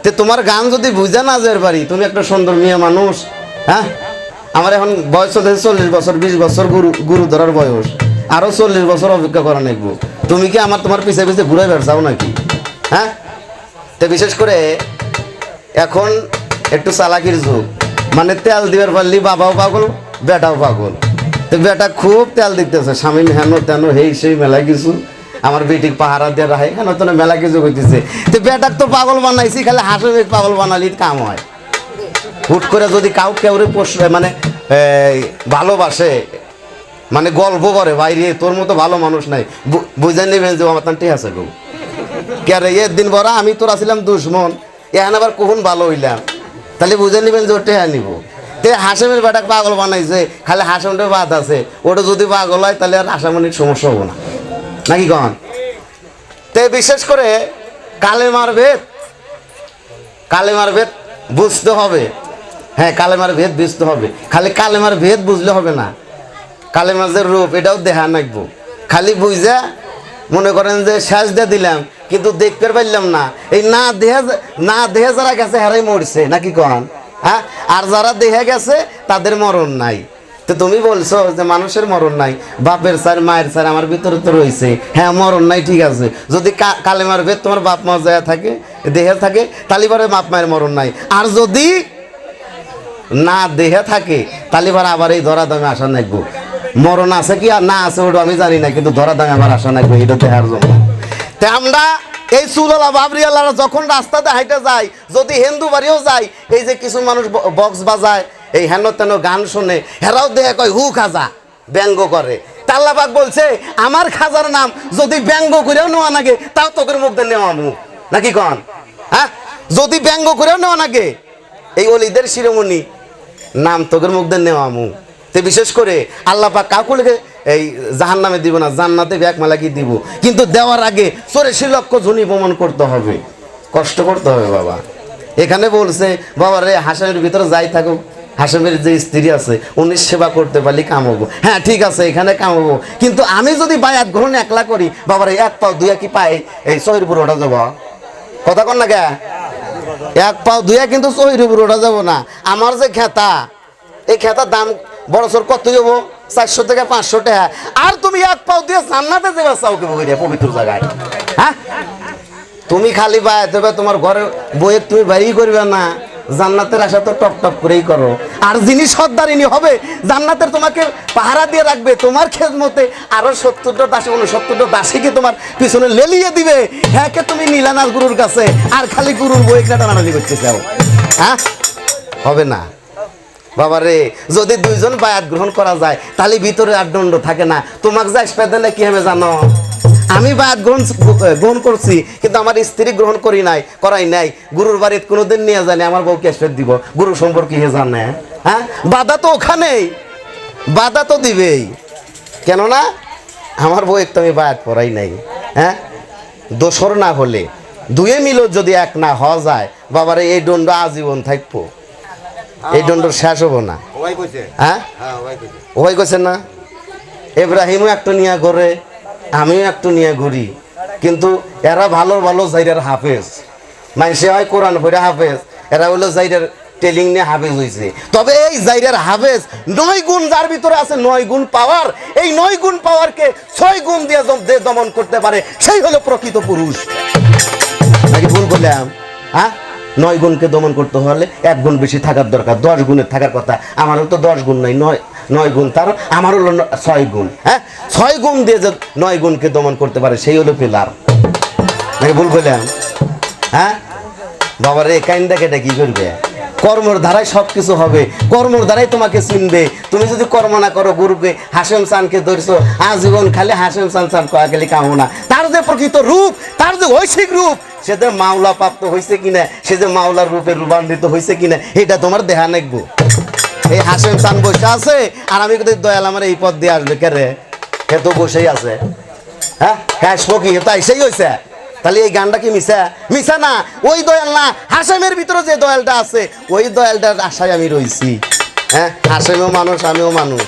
তে তোমার গান যদি বুঝে না যেতে পারি, তুমি একটা সুন্দর মেয়ে মানুষ, হ্যাঁ আমার এখন বয়স হচ্ছে 40 বছর, 20 বছর গুরু ধরার বয়স, আরো 40 বছর অপেক্ষা করা লাগবো। তুমি কি তোমার পিছে পিছে ঘুরে বেড়াও নাকি? হ্যাঁ, তো বিশেষ করে এখন একটু চালাকির যুগ, মানে তেল দিবার পারলি বাবাও পাগল বেটাও পাগল। তো বেটা খুব তেল দিতেছে, স্বামী হেন তেন হেই সেই মেলা কিছু, আমার বেটিক পাহারা দিয়ে রাখে হেন তেন মেলা কিছু করতেছে। তো বেটাক তো পাগল বানাইছি, খালি হাসে পাগল বানালি কাম হয়। হুট করে যদি কেউরে মানে ভালোবাসে, মানে গল্প করে বাইরে তোর মতো ভালো মানুষ নাই, বুঝে নেবেন যে আমার ঠিক আছে গো কে রে দিন ভরা আমি তোর আসলাম দুশ্মন, এখন আবার কখন ভালো হইলাম, তাহলে বুঝে নেবেন যে ওটা নিব। তে হাসেমের বেটাক পাগল বানাইছে, খালি হাসেমটা বাদ আছে, ওটা যদি পাগল হয় তাহলে আর হাসামনির সমস্যা হবো না, নাকি কন? তে বিশেষ করে কালেমার ভেদ বুঝতে হবে। হ্যাঁ, কালেমার ভেদ বুঝতে হবে, খালি কালেমার ভেদ বুঝলে হবে না, কালেমার যে রূপ এটাও দেখা নাকবো। খালি বুঝা মনে করেন যে শেষ দিয়ে দিলাম কিন্তু দেখতে পারলাম না, এই না দেহে যারা গেছে হেরাই মরছে, নাকি কন? হ্যাঁ, আর যারা দেহে গেছে তাদের মরণ নাই। তো তুমি বলছো যে মানুষের মরণ নাই, বাপের স্যার মায়ের স্যার আমার ভিতরে তো রয়েছে। হ্যাঁ, মরণ নাই ঠিক আছে, যদি কালেমার ভেদ তোমার বাপ মা যায় থাকে দেহে থাকে তাহলে পরে বাপ মায়ের মরণ নাই, আর যদি না দেহে থাকে তাহলে পরে আবার এই ধরা দামে আসা নাকবো। মরণ আছে কি আর না আছে ওটা আমি জানি না, কিন্তু ধরা দামে আবার আসা নাকবো, এটা দেখার জন্য। তাই আমরা এই চুলওয়ালা বাবরিওয়ালারা যখন রাস্তাতে হাইটে যায়, যদি হিন্দু বাড়িও যায়, এই যে কিছু মানুষ বক্স বাজায়, এই হেন তেন গান শোনে, হেরাও দেহে কয় হু খাজা, ব্যঙ্গ করে। আল্লাহ পাক বলছে আমার খাজার নাম যদি ব্যঙ্গ করেও নেওয়া নাগে তাও তোকের মুখ দিয়ে নেওয়া মুখ, নাকি কন? হ্যাঁ, যদি ব্যঙ্গ করেও নেওয়া নাগে এই অলিদের শিরোমণি নাম তোকের মুখ দিয়ে নেওয়া মুখ। তো বিশেষ করে আল্লাহ পাক কাউকে এই জাহান নামে দিব না, জান্নাতে ব্যাগ মালাকি দিব, কিন্তু দেওয়ার আগে 84 লক্ষ ঝুনি প্রমাণ করতে হবে, কষ্ট করতে হবে বাবা। এখানে বলছে বাবা রে হাসামের ভিতরে যাই থাকুক, হাসামের যে স্ত্রী আছে উনি সেবা করতে পারলে কামাবো। হ্যাঁ ঠিক আছে, এখানে কামাবো, কিন্তু আমি যদি বায়াত গ্রহণ একলা করি, বাবার এক পাও দুয়া কি পাই এই শহীদপুর ওটা যাবো, কথা কন না কে? এক পাও দুয়া কিন্তু শহীদপুর ওটা যাবো না। আমার যে খেতা, এই খেতার দাম বড়সর কত যাবো, 400 থেকে 500 টাকা, আর তুমি এক পাও দিয়ে জান্নাতে যাবে চাউকে বইয়া পবিত্র জায়গায়। হ্যাঁ, তুমি খালি বায়াত হবে, তোমার ঘরে বইয়ের তুমি বাড়ি করবে না, জান্নাতের আশা তো টপ টপ করেই করো। আর যিনি সর্দারিনী হবে জান্নাতের তোমাকে পাহারা দিয়ে রাখবে, তোমার খেদমতে আরো 70টা দাসী 69টা দাসীকে তোমার পিছনে লেলিয়ে দিবে। হ্যাঁ, কে তুমি নিলানা গুরুর কাছে আর খালি গুরুর বই টানাটানি করতে চাও? হ্যাঁ, হবে না বাবা রে। যদি দুইজন বায়াত গ্রহণ করা যায় তাহলে ভিতরে আর দণ্ড থাকে না। তোমাকে যা দিলে কি হবে জানো, আমি বায়াত গ্রহণ করছি কিন্তু আমার স্ত্রী গ্রহণ করাই নাই, গুরুর বাড়িতে কোনোদিন নিয়ে জানি আমার বউ ক্যাশপেট দিব, গুরু সম্পর্কে হে জানে? হ্যাঁ, বাধা তো ওখানেই, বাধা তো দিবেই, কেননা আমার বউ একটু আমি বায়াত করাই নাই। হ্যাঁ, দোসর না হলে দুয়ে মিল যদি এক না হওয়া যায়, বাবারে এই দণ্ড আজীবন থাকবো, এই দণ্ড শেষ হবো না। হ্যাঁ, ওই কইছে না, ইব্রাহিমও একটু নিয়ে ঘরে, আমিও একটু নিয়ে ঘুরি, কিন্তু এরা ভালো ভালো জাইরের হাফেজ, মানুষে হয় কোরআন পড়ে হাফেজ, এরা হলো জাইরের টেলিং নিয়ে হাফেজ হয়েছে। তবে এই জাইরের হাফেজ 9 গুণ যার ভিতরে আছে, 9 গুণ পাওয়ার, এই 9 গুণ পাওয়ারকে 6 গুণ দিয়ে দমন করতে পারে, সেই হলো প্রকৃত পুরুষ। নাকি ভুল বললাম? হ্যাঁ, 9 গুণকে দমন করতে হলে 1 গুণ বেশি থাকার দরকার, 10 গুণের থাকার কথা। আমারও তো 10 গুণ নাই, 9 গুণ, তার আমার হলো 6 গুণ। হ্যাঁ, 6 গুণ দিয়ে যে 9 গুণকে দমন করতে পারে সেই হলো পিলার। নাকি ভুল বললাম? হ্যাঁ বাবার এই কাইন্দাকে কি করবে? কর্মর দ্বারাই সব কিছু হবে, কর্মর দ্বারাই তোমাকে চিনবে। তুমি যদি কর্ম না করো, গুরুকে হাসেম চানকে ধরছো আজীবন খালি হাসেম চান কয়া গেলে কামো না। তার যে প্রকৃত রূপ, তার যে ঐশিক রূপ, সে যে মাওলা প্রাপ্ত হয়েছে কিনা, সে যে মাওলার রূপে রূপান্তরিত হয়েছে কিনা, এটা তোমার দেখা নাকবো। এই হাসেম চান বসে আছে আর আমি কিন্তু দয়াল আমার এই পথ দিয়ে আসবে কে রে, হে তো বসেই আছে। হ্যাঁ, হ্যাঁ কি তাই সেই হয়েছে, তাহলে এই গানটা কি মিশা না? ওই দয়াল না, হাসেমের ভিতরে যে দয়ালটা আছে ওই দয়ালটার আশায় আমি রয়েছি। হ্যাঁ, হাসেমও মানুষ, আমিও মানুষ,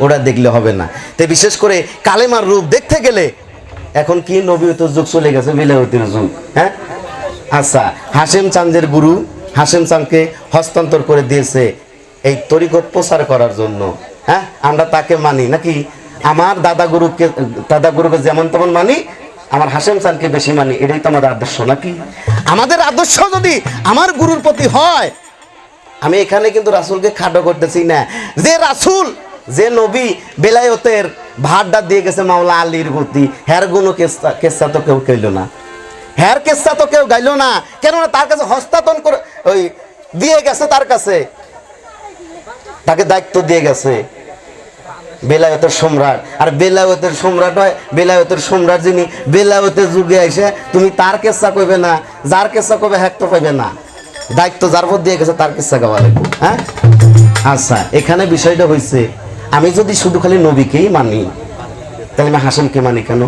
ওটা দেখলে হবে না। তো বিশেষ করে কালেমার রূপ দেখতে গেলে এখন কি নবীয়তের যুগ চলে গেছে, বিলায়তের যুগ। হ্যাঁ, আচ্ছা, হাশেম চাঁদের গুরু হাশেম চাঁদকে হস্তান্তর করে দিয়েছে এই তরিকত প্রচার করার জন্য। হ্যাঁ, আমরা তাকে মানি নাকি? আমার দাদা গুরুকে যেমন তেমন মানি, আমার হাশেম চাঁদকে বেশি মানি। এটাই তো আমাদের আদর্শ নাকি? আমাদের আদর্শ যদি আমার গুরুর প্রতি হয়, আমি এখানে কিন্তু রাসূলকে খাটো করতেছি না। যে রাসূল, যে নবী বেলায়েতের ভাড়টা দিয়ে গেছে মাওলা আলীর প্রতি, হের গুনো কেসা তো কেউ কইল না, হের কেসা তো কেউ গাইল না। কেননা তার কাছে হস্তান্তর করে ওই দিয়ে গেছে, তার কাছে তাকে দায়িত্ব দিয়ে গেছে বেলায়েতের সম্রাট। আর বেলায়েতের সম্রাট হয়, বেলায়েতের সম্রাট যিনি বেলায়েতের যুগে এসে তুমি তার কেসা কইবে না, যার কেসা কইবে হ্যাক তো পাইবে না। দায়িত্ব যার উপর দিয়ে গেছে তার কেসা গাওয়া লাগবে। হ্যাঁ, আচ্ছা, এখানে বিষয়টা হয়েছে আমি যদি শুধু খালি নবীকেই মানি, তাহলে আমি হাশেমকে মানি কেন?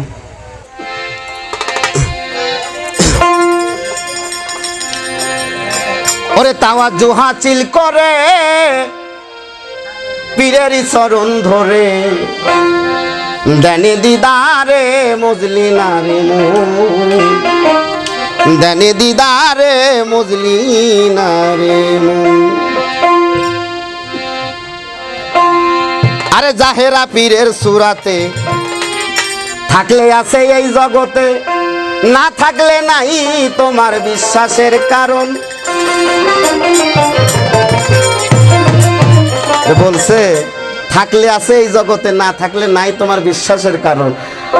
ওরে তাওয়াজ্জু হাসিল করে পীরেরই চরণ ধরে, দেনে দিদারে মজলি নারে মন, দেনে দিদারে মজলি নারে মন। আরে জাহেরা পীরের সুরাতে থাকলে আছে এই জগতে, না থাকলে নাই তোমার বিশ্বাসের কারণ। বলছে থাকলে আছে এই জগতে, না থাকলে নাই তোমার বিশ্বাসের কারণ।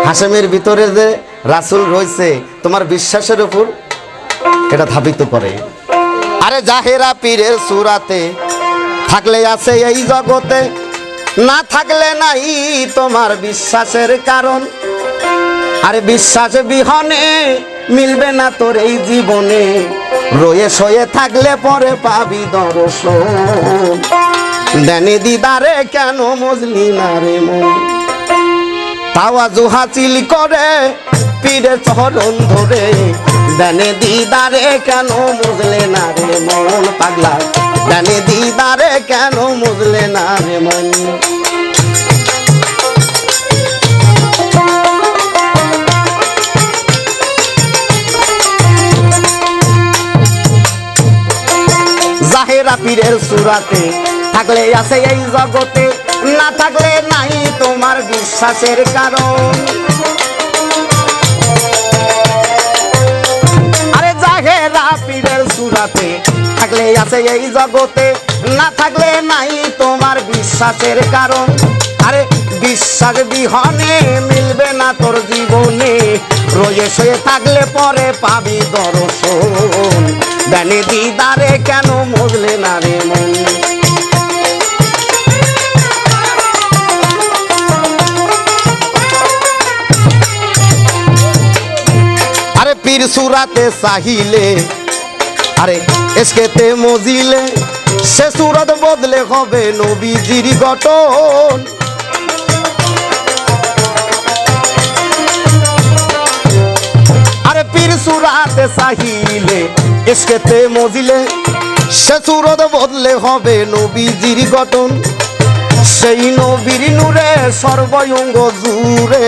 হাশেমের ভিতরে যে রাসূল রয়েছে তোমার বিশ্বাসের উপর এটা ধাবিত করে। আরে জাহেরা পীরের সুরাতে থাকলে আছে এই জগতে, না থাকলে নাই তোমার বিশ্বাসের কারণ। আরে বিশ্বাস বিহনে মিলবে না তোর এই জীবনে, রয়ে সয়ে থাকলে পরে পাবি দর্শন। দেনে দিদারে কেন মজলি না রে মন, তাওয়াজ্জু হাসিল করে পীরের চরণ ধরে, দেনে দিদারে কেন মজলে না রে মন। পাগলা দেনে দিদারে কেন মজলে না রে মন। জাহেরা পীরের সুরাতে থাকলে আছে এই জগতে, না থাকলে নাই তোমার বিশ্বাসের কারণ। আরে জাহেরা পীরের সুরাতে থাকলে আছে এই জগতে, না থাকলে নাই তোমার বিশ্বাসের কারণ। আরে বিশ্বাস বিহনে মিলবে না তোর জীবনে, রয়ে সয়ে থাকলে পরে পাবি দর্শন। দেনে দিদারে কেন মজলে না রে মন। আরে পীর সুরাতে চাহিলে, আরে এসকেতে মজিলে, সে সুরত বদলে হবে নবীজির গঠন। আরে পীর সুরাতে চাহিলে, এসকেতে মজিলে, সে সুরত বদলে হবে নবীজির গঠন। সেই নবীর নূরে সর্বঙ্গ জুড়ে,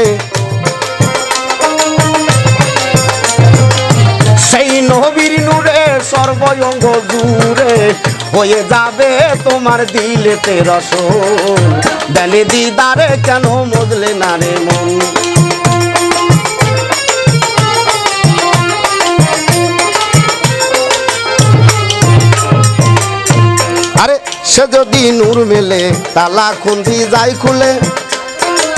সেই নবীর নূরে সর্বঙ্গ জুড়ে হয়ে যাবে তোমার দিলেতে রসন। দেনে দিদারে কেন মজলে না রে মন। আরে সে যদি নূর মেলে তালা খুন্তি যাই খুলে,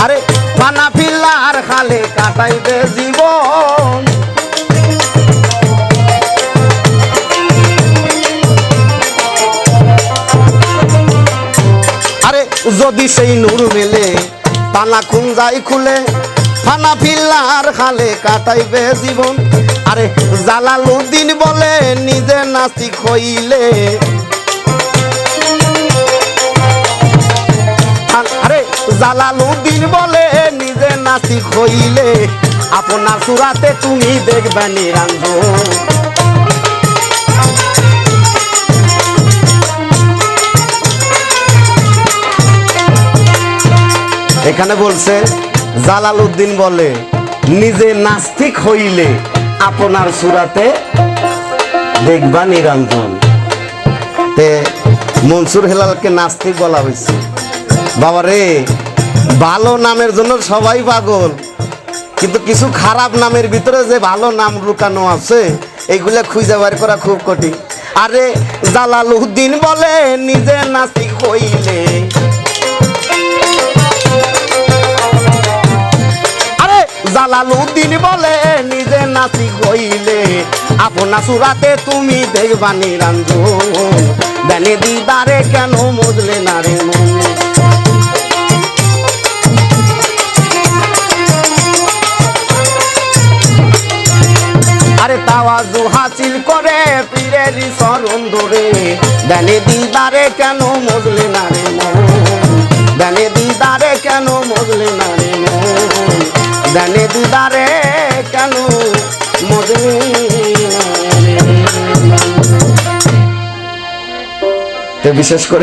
আরে পানা ফিল্লার খালে কাটাইবে জীবন। আরে যদি সেই নূর মেলে পানা খুন যাই খুলে, ফানা ফিল্লার খালে কাটাইবে জীবন। আরে জালালউদ্দিন বলে নিজে নাস্তিক হইলে, আরে জালালউদ্দিন বলে নিজে নাস্তিক হইলে, আপনার সুরাতে তুমি দেখবে নিরঞ্জন। এখানে বলছে জালালউদ্দিন বলে নিজে নাস্তিক হইলে আপনার সুরাতে দেখবা নিরঞ্জন। তে মনসুর হেলালকে নাস্তিক বলা হয়েছে। বাবারে, ভালো নামের জন্য সবাই পাগল, কিন্তু কিছু খারাপ নামের ভিতরে যে ভালো নাম লুকানো আছে এইগুলা খুঁজে বের করা খুব কঠিন। আরে জালালউদ্দিন বলে নিজে নাস্তিক হইলে, আরে জালালউদ্দিন বলে নিজে নাস্তিক হইলে আপনা সুরাতে তুমি দেখবা নিরঞ্জন। দেনে দিদারে কেন মজলে না রে মন। আরে তাওয়াজু হাসিল করে পীরের শরণ ধরে, দেনে দিদারে কেন মজলে না রে মন। দেনে দিদারে কেন মজলে না রে মন। দেনে দিদারে কেন মজলে না রে মন। বিশেষ করে